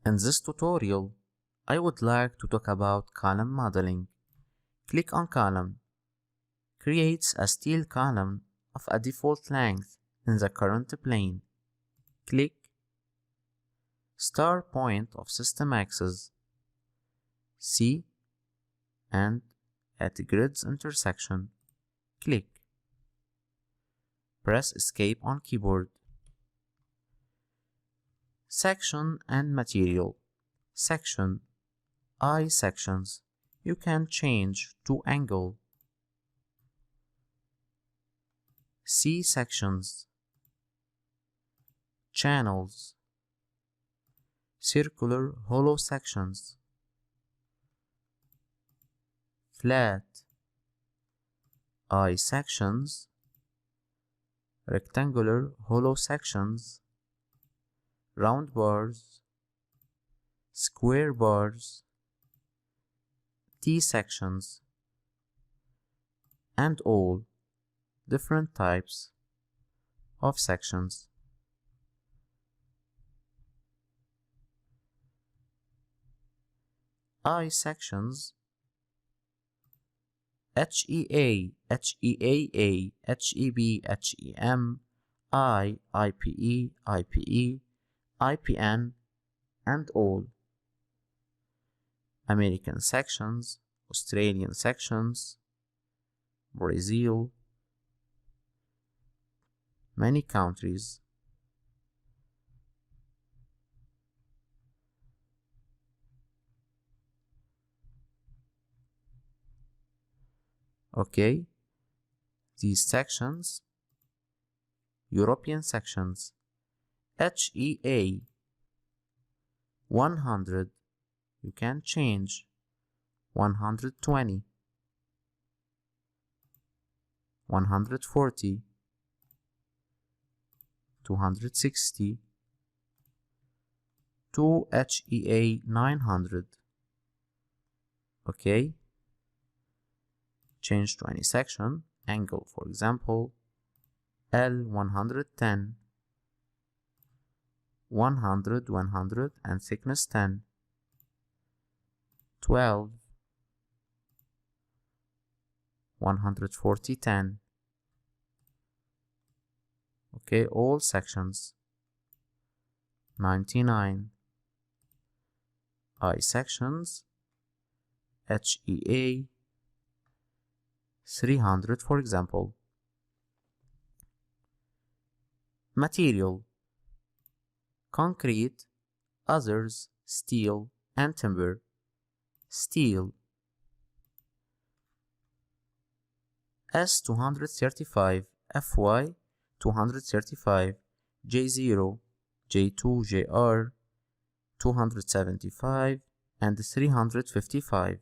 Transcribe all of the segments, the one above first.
In this tutorial, I would like to talk about column modeling. Click on column. Creates a steel column of a default length in the current plane. Click Star point of system axis C and at grid's intersection. Click. Press Escape on keyboard. Section and material. Section. I sections. You can change to angle. C sections. Channels. Circular hollow sections. Flat. I sections. Rectangular hollow sections. Round bars. Square bars. T sections. And all different types of sections. I sections. HEA, HEAA, HEB, HEM, IPE, IPE, IPN, and all. American sections, Australian sections, Brazil, many countries. Okay, these sections, European sections, HEA 100, you can change 120, 140, 260, to HEA 900. Okay, change to any section, angle for example, L110, 100, 100 and thickness 10, 12, 140, 10. Okay, all sections, 99, I sections, HEA 300 for example. Material, concrete, others, steel, and timber. Steel, S235, FY 235, J0, J2, JR 275, and 355.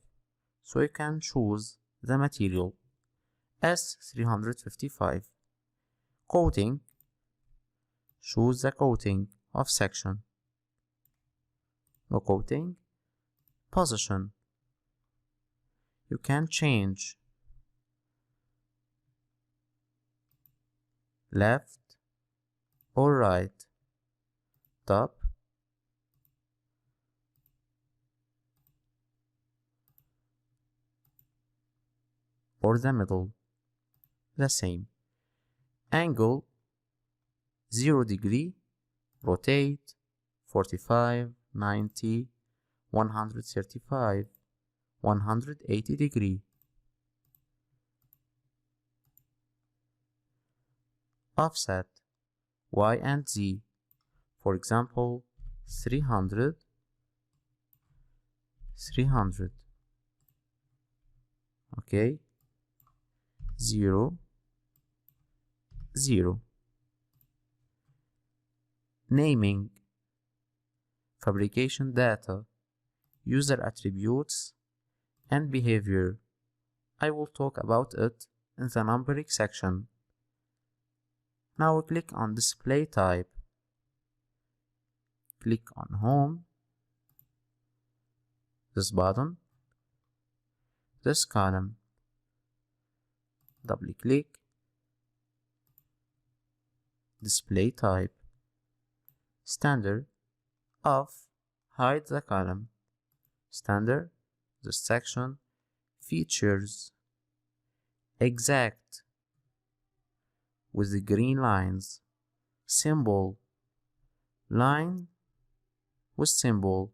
So you can choose the material. S355. Coating, choose the coating of section. No coating. Position, you can change left or right, top, or the middle, the same. Angle 0 degree, rotate 45, 90, 135, 180 degree. Offset Y and Z, for example 300, 300. Okay, 0, 0. Naming, fabrication data, user attributes, and behavior. I will talk about it in the numbering section. Now click on display type. Click on home, this button, this column. Double click, display type, standard, off, hide the column. Standard, this section, features, exact, with the green lines, symbol, line with symbol,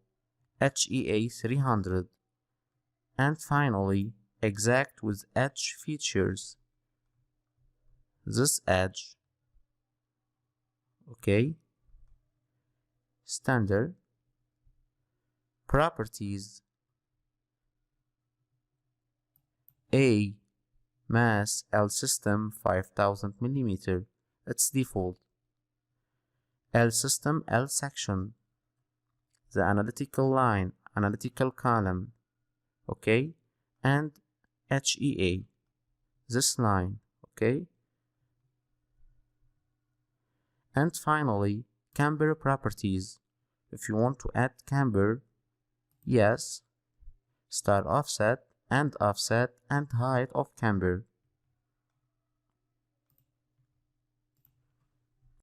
HEA 300, and finally, exact with edge features, this edge, okay, standard, properties, A, mass L system 5000 mm, it's default, L system L section, the analytical line, analytical column, okay, and HEA, this line, okay, and finally camber properties. If you want to add camber, yes, start offset and height of camber.